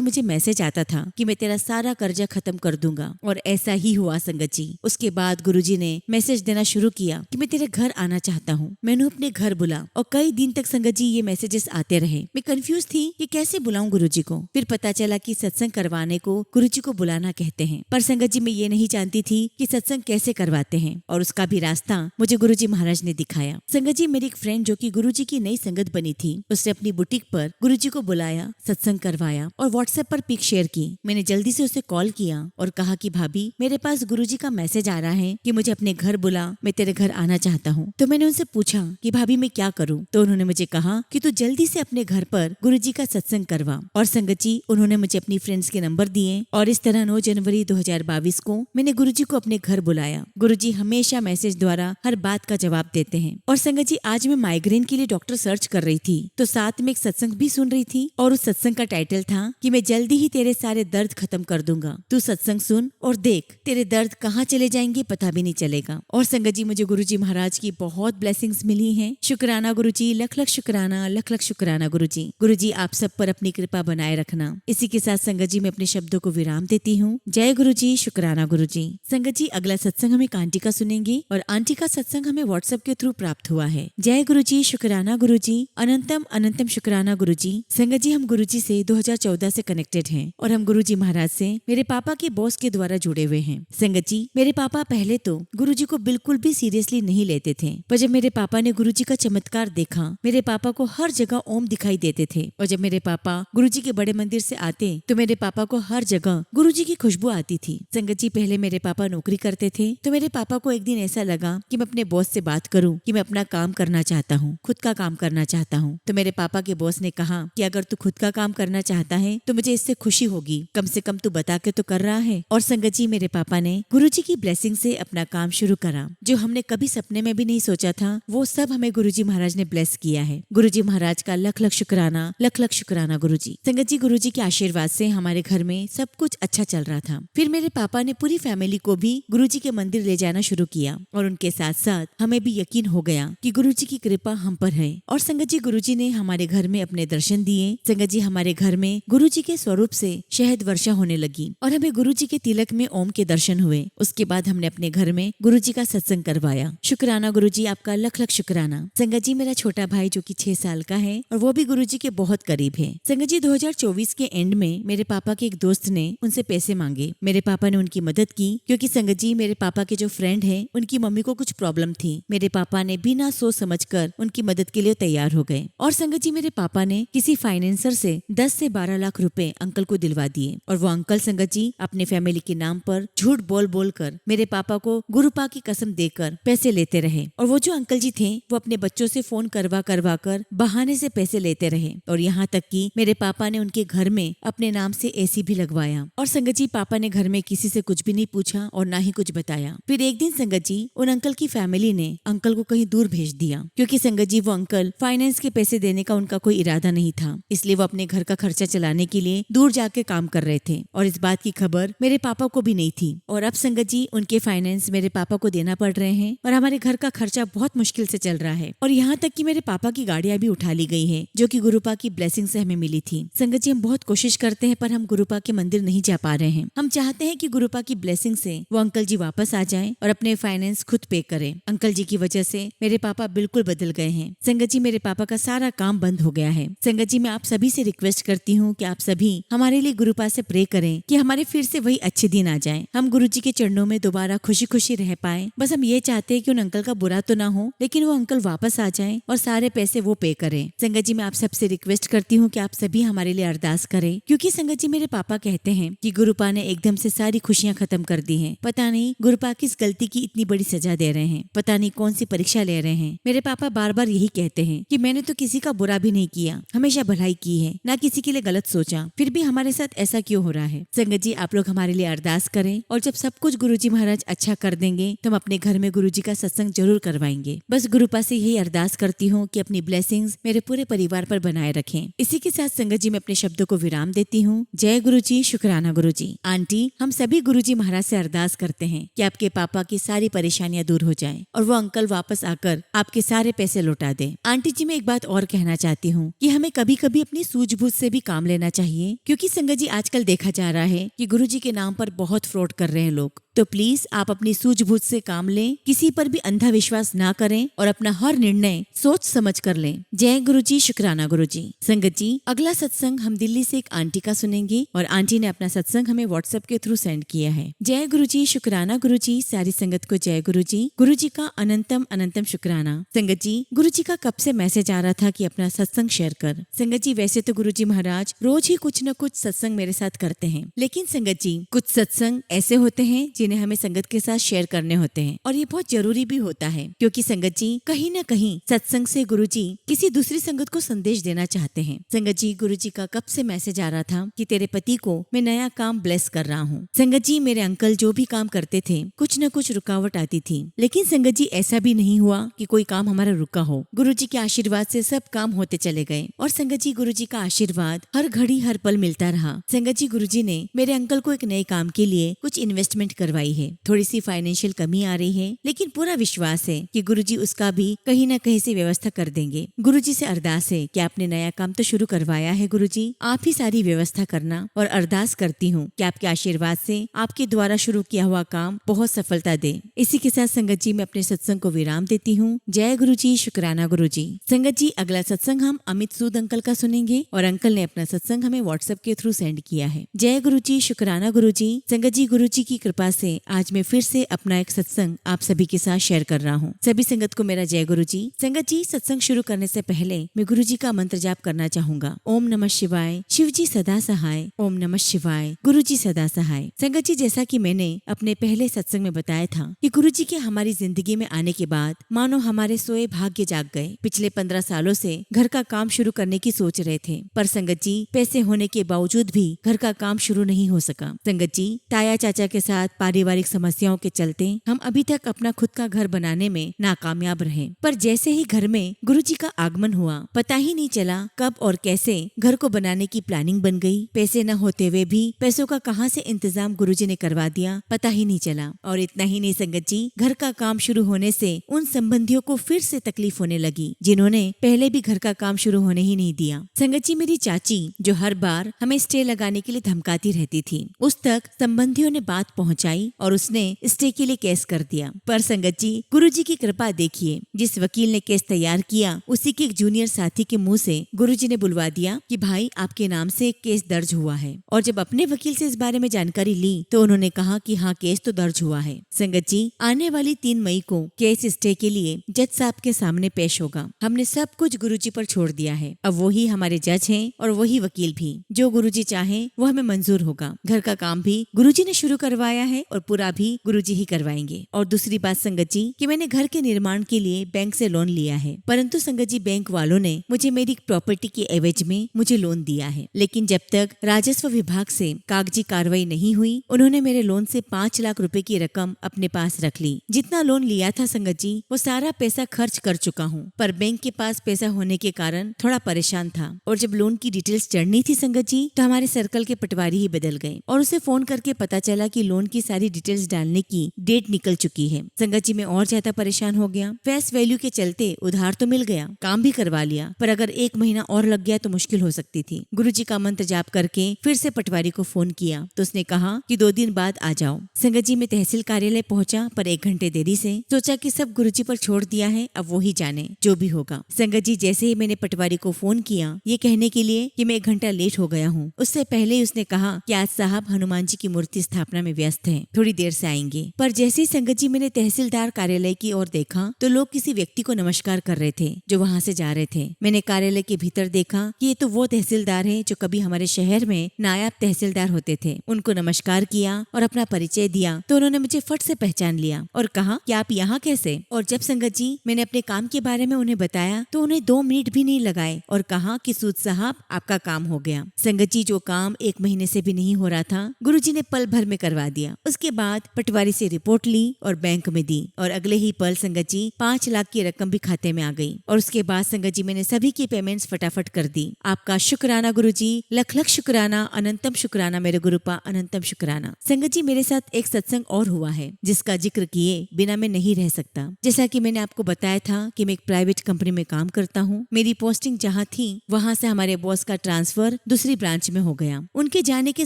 Speaker 1: मुझे मैसेज आता था कि मैं तेरा सारा कर्जा खत्म कर दूंगा, और ऐसा ही हुआ संगत जी। उसके बाद गुरुजी ने मैसेज देना शुरू किया कि मैं तेरे घर आना चाहता हूँ। मैंने अपने घर बुला और कई दिन तक संगत जी ये मैसेजेस आते रहे। मैं कंफ्यूज थी कि कैसे बुलाऊं गुरुजी को। फिर पता चला कि सत्संग करवाने को गुरुजी को बुलाना कहते हैं। पर संगत जी मैं ये नहीं जानती थी कि सत्संग कैसे करवाते हैं, और उसका भी रास्ता मुझे गुरुजी महाराज ने दिखाया। संगत जी मेरी एक फ्रेंड जो कि गुरुजी की नई संगत बनी थी, उसने अपनी बुटीक पर गुरुजी को बुलाया, सत्संग करवाया और व्हाट्सएप पर पिक शेयर की। मैंने जल्दी से उसे कॉल किया और कहा कि भाभी मेरे पास गुरुजी का मैसेज आ रहा है कि मुझे अपने घर बुला, मैं तेरे घर आना चाहता हूँ। तो मैंने उनसे पूछा कि भाभी मैं क्या करूँ। तो उन्होंने मुझे कहा कि तू जल्दी से अपने घर पर गुरुजी का सत्संग करवा। और संगत जी उन्होंने मुझे अपनी फ्रेंड्स के नंबर दिए और इस तरह 9 जनवरी 2022 को मैंने गुरुजी को अपने घर बुलाया। गुरुजी हमेशा मैसेज द्वारा हर बात का जवाब देते हैं। और संगत जी आज मैं माइग्रेन के लिए डॉक्टर सर्च कर रही थी, तो साथ में एक सत्संग भी सुन रही थी और उस सत्संग का टाइटल था कि मैं जल्दी ही तेरे सारे दर्द खत्म कर दूंगा। तू सत्संग सुन और देख तेरे दर्द कहाँ चले जाएंगे पता भी नहीं चलेगा। और संगत जी मुझे गुरुजी महाराज की बहुत ब्लेसिंग्स मिली हैं। शुक्राना गुरुजी, लख लख शुक्राना, लख लख शुक्राना गुरुजी। गुरुजी आप सब पर अपनी कृपा बनाए रखना। इसी के साथ संगत जी मैं अपने शब्दों को विराम देती हूँ। जय गुरुजी, शुक्राना गुरुजी। संगत जी अगला सत्संग हम एक आंटी का सुनेंगे और आंटी का सत्संग हमें व्हाट्सएप के थ्रू प्राप्त हुआ है। जय गुरुजी, शुक्राना गुरुजी, अनंतम अनंतम शुक्राना गुरुजी। संगत जी हम गुरुजी से 2014 से कनेक्टेड हैं और हम गुरुजी महाराज से मेरे पापा के बॉस के द्वारा जुड़े हुए हैं। संगत जी मेरे पापा पहले तो गुरुजी को बिल्कुल भी सीरियसली नहीं लेते थे, पर जब मेरे पापा ने गुरुजी का चमत्कार देखा, मेरे पापा को हर जगह ओम दिखाई देते थे। और जब मेरे पापा गुरुजी के बड़े मंदिर से आते तो मेरे पापा को हर जगह गुरुजी की खुशबू आती थी। संगत जी पहले मेरे पापा नौकरी करते थे, तो मेरे पापा को एक दिन ऐसा लगा कि मैं अपने बॉस से बात करूं कि मैं अपना काम करना चाहता हूं, खुद का काम करना चाहता हूं। तो मेरे पापा के बॉस ने कहा कि अगर तू खुद का काम करना चाहता है तो मुझे इससे खुशी होगी, कम से कम तू बता के तो कर रहा है। और संगत जी मेरे पापा ने गुरुजी की ब्लेसिंग से अपना काम शुरू करा। जो हमने कभी सपने में भी नहीं सोचा था वो सब हमें गुरुजी महाराज ने ब्लेस किया है। गुरुजी महाराज का लख लख शुक्राना, लख लख शुक्राना गुरुजी। संगत जी गुरुजी के आशीर्वाद से हमारे घर में सब कुछ अच्छा चल रहा था। फिर मेरे पापा ने पूरी फैमिली को भी गुरुजी के मंदिर ले जाना शुरू किया और उनके साथ साथ हमें भी यकीन हो गया कि गुरुजी की कृपा हम पर है। और संगत जी गुरुजी ने हमारे घर में अपने दर्शन दिए। संगत जी हमारे घर में गुरुजी के स्वरूप से शहद वर्षा होने लगी और हमें गुरुजी के तिलक में ओम के दर्शन हुए। उसके बाद हमने अपने घर में गुरुजी का सत्संग करवाया। शुक्राना गुरुजी, आपका लख लख शुक्राना। संगत जी मेरा छोटा भाई जो कि 6 साल का है और वो भी गुरुजी के बहुत करीब है। संगत जी 2024 के एंड में मेरे पापा के एक दोस्त ने उनसे पैसे मांगे। मेरे पापा ने उनकी मदद की क्योंकि संगत जी मेरे पापा के जो फ्रेंड है उनकी मम्मी को कुछ प्रॉब्लम थी। मेरे पापा ने बिना सोच समझकर उनकी मदद के लिए तैयार हो गए। और संगत जी मेरे पापा ने किसी फाइनेंसर से 10 से 12 लाख रुपए अंकल को दिलवा दिए और वो अंकल संगत जी अपने फैमिली के नाम पर झूठ बोल बोल कर मेरे पापा को गुरुपा की कसम देकर पैसे लेते रहे। और वो जो अंकल जी थे वो अपने बच्चों से फोन करवा कर बहाने से पैसे लेते रहे और यहाँ तक कि मेरे पापा ने उनके घर में अपने नाम से एसी भी लगवाया। और संगत जी पापा ने घर में किसी से कुछ भी नहीं पूछा और ना ही कुछ बताया। फिर एक दिन संगत जी उन अंकल की फैमिली ने अंकल को कहीं दूर भेज दिया क्योंकि संगत जी वो अंकल फाइनेंस के पैसे देने का उनका कोई इरादा नहीं था, इसलिए वो अपने घर का खर्चा चलाने के लिए दूर जाके काम कर रहे थे और इस बात की खबर मेरे पापा को भी नहीं थी। और अब संगत जी उनके फाइनेंस मेरे पापा को देना पड़ रहे हैं और हमारे घर का खर्चा बहुत मुश्किल से चल रहा है और यहाँ तक कि मेरे पापा की गाड़ियां भी उठा ली गई है जो कि गुरुपा की ब्लेसिंग से हमें मिली थी। संगत जी हम बहुत कोशिश करते हैं पर हम गुरुपा के मंदिर नहीं जा पा रहे हैं। हम चाहते हैं कि गुरुपा की ब्लेसिंग से वो अंकल जी वापस आ जाएं और अपने फाइनेंस खुद पे करें। अंकल जी की वजह से मेरे पापा बिल्कुल बदल गए हैं। संगत जी मेरे पापा का सारा काम बंद हो गया है। संगत जी मैं आप सभी से रिक्वेस्ट करती हूँ कि आप सभी हमारे लिए गुरुपा से प्रे करें कि हमारे फिर से वही अच्छे दिन आ जाएं, हम गुरुजी के चरणों में दोबारा खुशी खुशी रह पाए। बस हम ये चाहते हैं कि उन अंकल का बुरा तो ना हो लेकिन वो अंकल वापस आ जाएं और सारे पैसे वो पे करें। संगत जी मैं आप सबसे रिक्वेस्ट करती हूँ कि आप सभी हमारे लिए अरदास करें क्योंकि संगत जी मेरे पापा कहते हैं कि गुरुपा ने एकदम से सारी खुशियाँ खत्म कर दी है। पता नहीं गुरुपा किस गलती की इतनी बड़ी सजा दे रहे हैं, पता नहीं कौन सी परीक्षा ले रहे हैं। मेरे पापा बार बार यही कहते हैं कि मैंने तो किसी का बुरा भी नहीं किया, हमेशा भलाई की है, ना किसी के लिए गलत सोचा, फिर भी हमारे साथ ऐसा क्यों हो रहा है। संगत जी आप लोग हमारे लिए अरदास करें और जब सब कुछ गुरुजी महाराज अच्छा कर देंगे तो हम अपने घर घर में गुरुजी का सत्संग जरूर करवाएंगे। बस गुरुपा से यही अरदास करती हूँ कि अपनी ब्लेसिंग्स मेरे पूरे परिवार पर बनाए रखें। इसी के साथ संगत जी मैं अपने शब्दों को विराम देती हूँ। जय गुरुजी, शुक्राना गुरुजी। आंटी, हम सभी गुरुजी महाराज से अरदास करते हैं कि आपके पापा की सारी परेशानियां दूर हो जाएं और वो अंकल वापस आकर आपके सारे पैसे लौटा दें। आंटी जी, मैं एक बात और कहना चाहती हूँ कि हमें कभी कभी अपनी सूझबूझ से भी काम लेना चाहिए, क्योंकि संगत जी आजकल देखा जा रहा है कि गुरुजी के नाम पर बहुत फ्रॉड कर रहे हैं लोग। तो प्लीज आप अपनी सूझबूझ से काम लें, किसी पर भी अंधा विश्वास ना करें और अपना हर निर्णय सोच समझ कर लें। जय गुरुजी, शुक्राना गुरुजी। संगत जी, अगला सत्संग हम दिल्ली से एक आंटी का सुनेंगे और आंटी ने अपना सत्संग हमें व्हाट्सएप के थ्रू सेंड किया है। जय गुरुजी, शुक्राना गुरुजी। सारी संगत को जय गुरुजी। गुरुजी का अनंतम अनंतम शुक्राना। संगत जी, गुरुजी का कब से मैसेज आ रहा था कि अपना सत्संग शेयर कर। संगत जी, वैसे तो गुरुजी महाराज रोज ही कुछ न कुछ सत्संग मेरे साथ करते हैं, लेकिन संगत जी कुछ सत्संग ऐसे होते हैं जिन्हें हमें संगत के साथ शेयर करने होते हैं और ये बहुत जरूरी भी होता है, क्योंकि संगत जी कहीं न कहीं सत्संग से गुरुजी किसी दूसरी संगत को संदेश देना चाहते हैं। संगत जी, गुरुजी का कब से मैसेज आ रहा था कि तेरे पति को मैं नया काम ब्लेस कर रहा हूँ। संगत जी, मेरे अंकल जो भी काम करते थे कुछ न कुछ रुकावट आती थी, लेकिन संगत जी ऐसा भी नहीं हुआ कि कोई काम हमारा रुका हो। गुरुजी के आशीर्वाद से सब काम होते चले गए और संगत जी गुरुजी का आशीर्वाद हर घड़ी हर पल मिलता रहा। संगत जी, गुरुजी ने मेरे अंकल को एक नए काम के लिए कुछ इन्वेस्टमेंट करवाई है। थोड़ी सी फाइनेंशियल कमी आ रही है, लेकिन पूरा विश्वास है कि गुरुजी उसका भी कहीं न कहीं से व्यवस्था कर देंगे। गुरुजी से अरदास है कि आपने नया काम तो शुरू करवाया है गुरुजी, आप ही सारी व्यवस्था करना और अरदास करती हूँ कि आपके आशीर्वाद से आपके द्वारा शुरू किया हुआ काम बहुत सफलता दे। इसी के साथ संगत जी मैं अपने सत्संग को विराम देती हूँ। जय गुरुजी, शुक्राना गुरुजी। संगत जी, अगला सत्संग हम अमित सूद अंकल का सुनेंगे और अंकल ने अपना सत्संग हमें व्हाट्सएप के थ्रू सेंड किया है। जय गुरुजी, शुक्राना गुरुजी। संगत जी, गुरुजी की कृपा से आज मैं फिर से अपना एक सत्संग आप सभी के साथ शेयर कर रहा हूँ। सभी संगत को मेरा जय गुरुजी। संगत जी, सत्संग शुरू करने से पहले मैं गुरुजी का मंत्र जाप करना चाहूंगा। ओम नमः शिवाय, शिवजी सदा सहाय। ओम नमः शिवाय, गुरुजी सदा सहाय। संगत जी, जैसा कि मैंने अपने पहले सत्संग में बताया था कि गुरुजी के हमारी जिंदगी में आने के बाद मानो हमारे सोए भाग्य जाग गए। पिछले 15 सालों से घर का काम शुरू करने की सोच रहे थे, पर संगत जी पैसे होने के बावजूद भी घर का काम शुरू नहीं हो सका। संगत जी, ताया चाचा के साथ पारिवारिक समस्याओं के चलते हम अभी तक अपना खुद का घर बनाने में नाकामयाब रहे, पर जैसे ही घर में गुरुजी का आगमन हुआ, पता ही नहीं चला कब और कैसे घर को बनाने की प्लानिंग बन गई। पैसे न होते हुए भी पैसों का कहां से इंतजाम गुरुजी ने करवा दिया, पता ही नहीं चला। और इतना ही नहीं संगत जी, घर का काम शुरू होने से उन संबंधियों को फिर से तकलीफ होने लगी जिन्होंने पहले भी घर का काम शुरू होने ही नहीं दिया। संगत जी, मेरी चाची जो हर बार हमें स्टे लगाने के लिए धमकाती रहती थी, उस तक संबंधियों ने बात पहुंचाई और उसने स्टे के लिए केस कर दिया। पर संगत जी, गुरुजी की कृपा देखिए, जिस वकील ने केस तैयार किया उसी के एक जूनियर साथी के मुंह से गुरुजी ने बुलवा दिया कि भाई आपके नाम से एक केस दर्ज हुआ है। और जब अपने वकील से इस बारे में जानकारी ली तो उन्होंने कहा कि हाँ, केस तो दर्ज हुआ है। संगत जी, आने वाली 3 मई को केस स्टे के लिए जज साहब के सामने पेश होगा। हमने सब कुछ गुरुजी पर छोड़ दिया है। अब वही हमारे जज हैं और वही वकील भी। जो गुरुजी चाहे वो हमें मंजूर होगा। घर का काम भी गुरुजी ने शुरू करवाया है और पूरा भी गुरुजी ही करवाएंगे। और दूसरी बात संगत जी कि मैंने घर के निर्माण के लिए बैंक से लोन लिया है, परंतु संगत जी बैंक वालों ने मुझे मेरी प्रॉपर्टी के एवज में मुझे लोन दिया है, लेकिन जब तक राजस्व विभाग से कागजी कार्रवाई नहीं हुई, उन्होंने मेरे लोन से 5 लाख रुपए की रकम अपने पास रख ली। जितना लोन लिया था संगत जी वो सारा पैसा खर्च कर चुका हूँ, पर बैंक के पास पैसा होने के कारण थोड़ा परेशान था। और जब लोन की डिटेल्स चढ़नी थी संगत जी, तो हमारे सर्कल के पटवारी ही बदल गए और उसे फोन करके पता चला कि लोन की सारी डिटेल्स डालने की डेट निकल चुकी है। संगत जी मैं और ज्यादा परेशान हो गया। फेस वैल्यू के चलते उधार तो मिल गया, काम भी करवा लिया, पर अगर 1 महीना और लग गया तो मुश्किल हो सकती थी। गुरुजी का मंत्र जाप करके फिर से पटवारी को फोन किया तो उसने कहा कि 2 दिन बाद आ जाओ। संगत जी मैं तहसील कार्यालय पहुंचा, पर 1 घंटे देरी से। सोचा कि सब गुरुजी पर छोड़ दिया है, अब वो ही जाने जो भी होगा। संगत जी जैसे ही मैंने पटवारी को फोन किया ये कहने के लिए कि मैं 1 घंटा लेट हो गया हूँ, उससे पहले ही उसने कहा कि आज साहब हनुमान जी की मूर्ति स्थापना में व्यस्त हैं, थोड़ी देर से आएंगे। पर जैसे ही संगत जी मैंने तहसीलदार कार्यालय की ओर देखा तो लोग किसी व्यक्ति को नमस्कार कर रहे थे जो वहाँ से जा रहे थे। मैंने कार्यालय के भीतर देखा कि ये तो वो तहसीलदार है जो कभी हमारे शहर में नायब तहसीलदार होते थे। उनको नमस्कार किया और अपना परिचय दिया तो उन्होंने मुझे फट से पहचान लिया और कहा कि आप यहाँ कैसे। और जब संगत जी मैंने अपने काम के बारे में उन्हें बताया तो उन्हें 2 मिनट भी नहीं लगाए और कहा कि सूद साहब आपका काम हो गया। संगत जी जो काम 1 महीने से भी नहीं हो रहा था गुरुजी ने पल भर में करवा दिया। उसके बाद पटवारी से रिपोर्ट ली और बैंक में दी और अगले ही पल संगत जी 5 लाख की रकम भी खाते में आ गई। और उसके बाद संगत जी मैंने सभी की पेमेंट्स फटाफट कर दी। आपका शुक्राना गुरुजी, लख लख शुक्राना, अनंतम शुक्राना मेरे गुरुपा, अनंतम शुक्राना। संगत जी मेरे साथ एक सत्संग और हुआ है जिसका जिक्र किए बिना मैं नहीं रह सकता। जैसा कि मैंने आपको बताया था कि मैं एक प्राइवेट कंपनी में काम करता हूँ। मेरी पोस्टिंग जहाँ थी वहाँ से हमारे बॉस का ट्रांसफर दूसरी ब्रांच में हो गया। उनके जाने के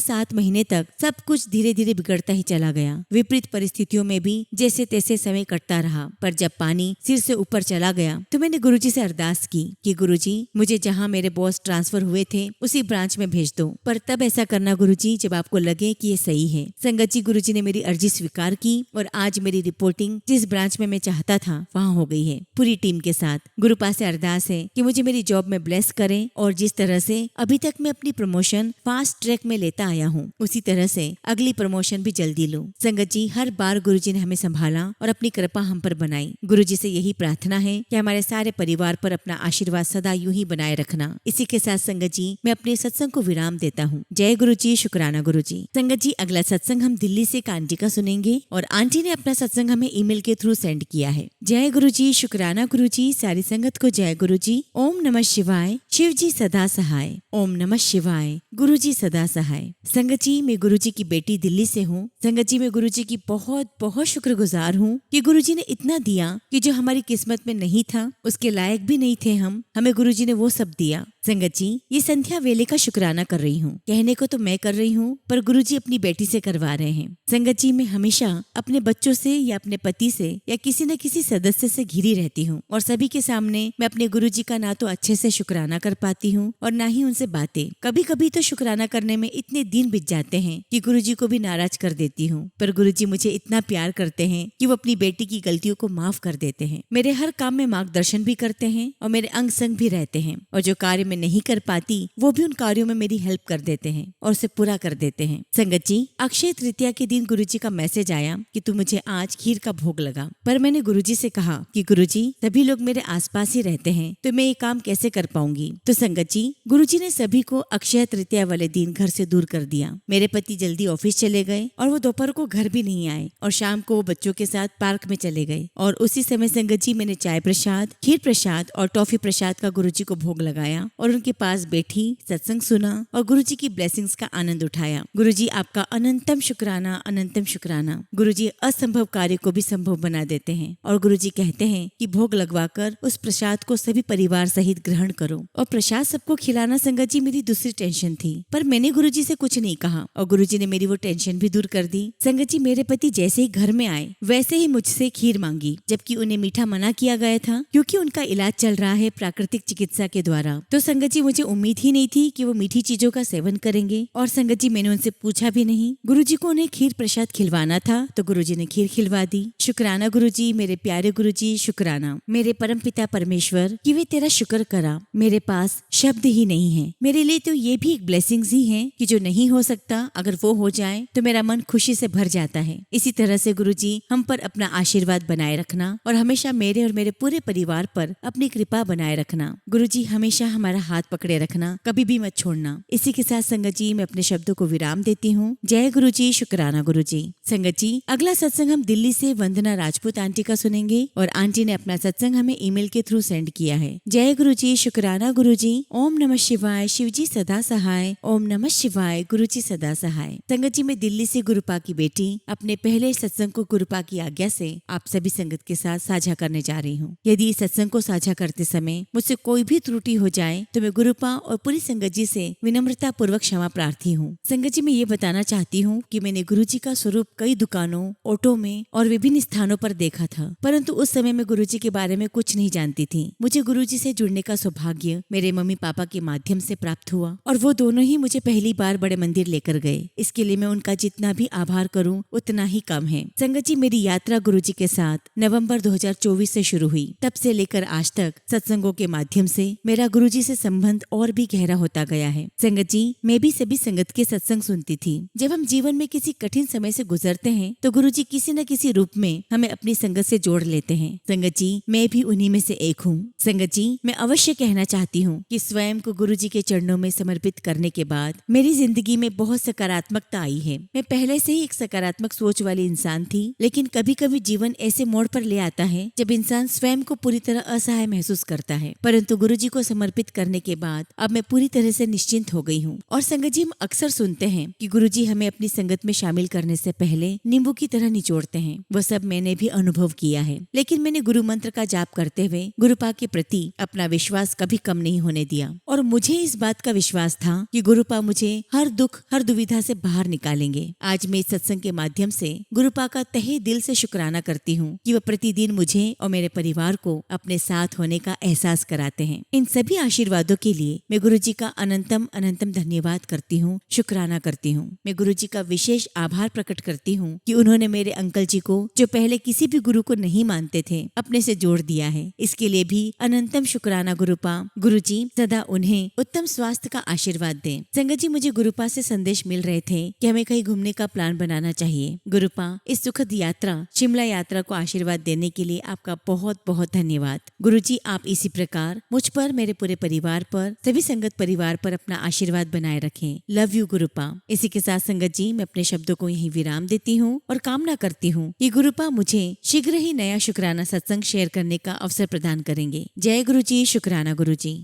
Speaker 1: 7 महीने तक सब कुछ धीरे धीरे बिगड़ता ही चला गया। विपरीत परिस्थितियों में भी जैसे तैसे समय कटता रहा, पर जब पानी सिर से ऊपर चला गया तो मैंने गुरुजी से अरदास की कि गुरुजी मुझे जहाँ मेरे बॉस ट्रांसफर हुए थे उसी ब्रांच में भेज दो, पर तब ऐसा करना गुरुजी जब आपको लगे कि ये सही है। संगत जी गुरुजी ने मेरी अर्जी स्वीकार की और आज मेरी रिपोर्टिंग जिस ब्रांच में मैं चाहता था वहाँ हो गई है, पूरी टीम के साथ। गुरुपा से अरदास है कि मुझे मेरी जॉब में ब्लेस करें और जिस तरह से अभी तक मैं अपनी प्रमोशन फास्ट ट्रैक में लेता आया हूँ उसी तरह से अगली प्रमोशन भी जल्दी लूँ। संगत जी हर बार गुरुजी ने हमें संभाला और अपनी कृपा हम पर बनाई। गुरुजी से यही प्रार्थना है कि हमारे सारे परिवार पर अपना आशीर्वाद सदा यूं ही बनाए रखना। इसी के साथ संगत जी मैं अपने सत्संग को विराम देता हूँ। जय गुरुजी, शुक्राना गुरुजी। संगत जी अगला सत्संग हम दिल्ली से एक आंटी का सुनेंगे और आंटी ने अपना सत्संग हमें ईमेल के थ्रू सेंड किया है। जय गुरुजी, शुक्राना गुरुजी। सारी संगत को जय गुरुजी। ओम नमः शिवाय। शिव जी सदा सहाय। ओम नमः शिवाय। गुरुजी सदा सहाय। संगत जी मैं गुरुजी की बेटी दिल्ली से हूँ। संगत जी मैं गुरुजी की बहुत बहुत शुक्रगुजार हूँ कि गुरुजी ने इतना दिया कि जो हमारी किस्मत में नहीं था, उसके लायक भी नहीं थे हम, हमें गुरुजी ने वो सब दिया। संगत जी ये संध्या वेले का शुक्राना कर रही हूँ। कहने को तो मैं कर रही हूँ पर गुरुजी अपनी बेटी से करवा रहे हैं। संगत जी मैं हमेशा अपने बच्चों से या अपने पति से या किसी न किसी सदस्य से घिरी रहती हूँ और सभी के सामने मैं अपने गुरुजी का ना तो अच्छे से शुक्राना कर पाती हूँ और ना ही उनसे बातें। कभी कभी तो शुक्राना करने में इतने दिन बीत जाते हैं कि गुरुजी को भी नाराज कर देती हूँ, पर गुरुजी मुझे इतना प्यार करते हैं कि वो अपनी बेटी की गलतियों को माफ कर देते हैं। मेरे हर काम में मार्गदर्शन भी करते हैं और मेरे अंग संग भी रहते हैं और जो कार्य मैं नहीं कर पाती वो भी उन कार्यों में मेरी हेल्प कर देते हैं और उसे पूरा कर देते हैं। संगत जी अक्षय तृतीया के दिन गुरुजी का मैसेज आया कि तू मुझे आज खीर का भोग लगा, पर मैंने गुरुजी से कहा कि गुरुजी सभी लोग मेरे आसपास ही रहते हैं तो मैं ये काम कैसे कर पाऊंगी। तो संगत जी गुरुजी ने सभी को अक्षय तृतीया वाले दिन घर से दूर कर दिया। मेरे पति जल्दी ऑफिस चले गए और वो दोपहर को घर भी नहीं आए और शाम को वो बच्चों के साथ पार्क में चले गए और उसी समय संगत जी मैंने चाय प्रसाद, खीर प्रसाद और टॉफी प्रसाद का गुरुजी को भोग लगाया और उनके पास बैठी सत्संग सुना और गुरुजी की ब्लेसिंग्स का आनंद उठाया। गुरुजी आपका अनंतम शुक्राना, अनंतम शुक्राना। गुरुजी असंभव कार्य को भी संभव बना देते हैं और गुरुजी कहते हैं कि भोग लगवाकर उस प्रसाद को सभी परिवार सहित ग्रहण करो। और प्रसाद सबको खिलाना संगत जी मेरी दूसरी टेंशन थी, पर मैंने गुरुजी से कुछ नहीं कहा और गुरुजी ने मेरी वो टेंशन भी दूर कर दी। संगत जी मेरे पति जैसे ही घर में आए वैसे ही मुझसे खीर मांगी, जबकि उन्हें मीठा मना किया गया था क्योंकि उनका इलाज चल रहा है प्राकृतिक चिकित्सा के द्वारा। तो संगत जी मुझे उम्मीद ही नहीं थी कि वो मीठी चीजों का सेवन करेंगे और संगत जी मैंने उनसे पूछा भी नहीं। गुरुजी को उन्हें खीर प्रसाद खिलवाना था तो गुरुजी ने खीर खिलवा दी। शुक्राना गुरुजी, मेरे प्यारे गुरुजी, शुक्राना। मेरे परम पिता परमेश्वर कि वे तेरा शुक्र करा। मेरे पास शब्द ही नहीं है। मेरे लिए तो ये भी एक ब्लेसिंग्स ही है कि जो नहीं हो सकता अगर वो हो जाए तो मेरा मन खुशी से भर जाता है। इसी तरह से गुरुजी हम पर अपना आशीर्वाद बनाए रखना और हमेशा मेरे और मेरे पूरे परिवार पर अपनी कृपा बनाए रखना। गुरुजी हमेशा हमारा हाथ पकड़े रखना, कभी भी मत छोड़ना। इसी के साथ संगत जी मैं अपने शब्दों को विराम देती हूँ। जय गुरुजी, शुक्राना गुरुजी। संगत जी अगला सत्संग हम दिल्ली से वंदना राजपूत आंटी का सुनेंगे और आंटी ने अपना सत्संग हमें ईमेल के थ्रू सेंड किया है। जय गुरुजी, शुक्राना गुरुजी। ओम नमः शिवाय। शिवजी सदा सहाय। ओम नमः शिवाय। गुरुजी सदा सहाय। संगत जी मैं दिल्ली से गुरुपा की बेटी अपने पहले सत्संग को गुरुपा की आज्ञा से आप सभी संगत के साथ साझा करने जा रही हूँ। यदि इस सत्संग को साझा करते समय मुझसे कोई भी त्रुटि हो जाए तो मैं गुरुपा और पूरी संगत जी से विनम्रता पूर्वक क्षमा प्रार्थी हूँ। संगत जी मैं ये बताना चाहती हूँ कि मैंने गुरुजी का स्वरूप कई दुकानों, ऑटो में और विभिन्न स्थानों पर देखा था, परंतु उस समय मैं गुरुजी के बारे में कुछ नहीं जानती थी। मुझे गुरुजी से जुड़ने का सौभाग्य मेरे मम्मी पापा के माध्यम से प्राप्त हुआ और वो दोनों ही मुझे पहली बार बड़े मंदिर लेकर गए। इसके लिए मैं उनका जितना भी आभार करूँ उतना ही कम है। संगत जी मेरी यात्रा गुरुजी के साथ नवंबर 2024 से शुरू हुई। तब से लेकर आज तक सत्संगों के माध्यम से मेरा गुरुजी से संबंध और भी गहरा होता गया है। संगत जी मैं भी सभी संगत के सत्संग सुनती थी। जब हम जीवन में किसी कठिन समय से गुजरते हैं तो गुरुजी किसी न किसी रूप में हमें अपनी संगत से जोड़ लेते हैं। संगत जी मैं भी उन्हीं में से एक हूँ। संगत जी मैं अवश्य कहना चाहती हूँ कि स्वयं को गुरुजी के चरणों में समर्पित करना करने के बाद मेरी जिंदगी में बहुत सकारात्मकता आई है। मैं पहले से ही एक सकारात्मक सोच वाली इंसान थी, लेकिन कभी कभी जीवन ऐसे मोड़ पर ले आता है जब इंसान स्वयं को पूरी तरह असहाय महसूस करता है। परंतु गुरुजी को समर्पित करने के बाद अब मैं पूरी तरह से निश्चिंत हो गई हूँ। और संगत जी, हम अक्सर सुनते हैं कि गुरुजी हमें अपनी संगत में शामिल करने से पहले नींबू की तरह निचोड़ते हैं। वह सब मैंने भी अनुभव किया है, लेकिन मैंने गुरु मंत्र का जाप करते हुए गुरुपा के प्रति अपना विश्वास कभी कम नहीं होने दिया। और मुझे इस बात का विश्वास था कि गुरुपा मुझे हर दुख हर दुविधा से बाहर निकालेंगे। आज मैं इस सत्संग के माध्यम से गुरुपा का तहे दिल से शुक्राना करती हूँ कि वह प्रतिदिन मुझे और मेरे परिवार को अपने साथ होने का एहसास कराते हैं। इन सभी आशीर्वादों के लिए मैं गुरुजी का अनंतम अनंतम धन्यवाद करती हूँ, शुक्राना करती हूँ। मैं गुरुजी का विशेष आभार प्रकट करती हूँ कि उन्होंने मेरे अंकल जी को, जो पहले किसी भी गुरु को नहीं मानते थे, अपने से जोड़ दिया है। इसके लिए भी अनंतम शुक्राना गुरुपा। गुरुजी सदा उन्हें उत्तम स्वास्थ्य का आशीर्वाद दें। संगत जी, मुझे गुरुपा से संदेश मिल रहे थे कि हमें कहीं घूमने का प्लान बनाना चाहिए। गुरुपा, इस सुखद यात्रा शिमला यात्रा को आशीर्वाद देने के लिए आपका बहुत बहुत धन्यवाद। गुरुजी, आप इसी प्रकार मुझ पर, मेरे पूरे परिवार पर, सभी संगत परिवार पर अपना आशीर्वाद बनाए रखें। Love you गुरुपा। इसी के साथ संगत जी, मैं अपने शब्दों को यहीं विराम देती हूँ और कामना करती हूँ कि गुरुपा मुझे शीघ्र ही नया शुक्राना सत्संग शेयर करने का अवसर प्रदान करेंगे। जय गुरुजी, शुक्राना गुरुजी।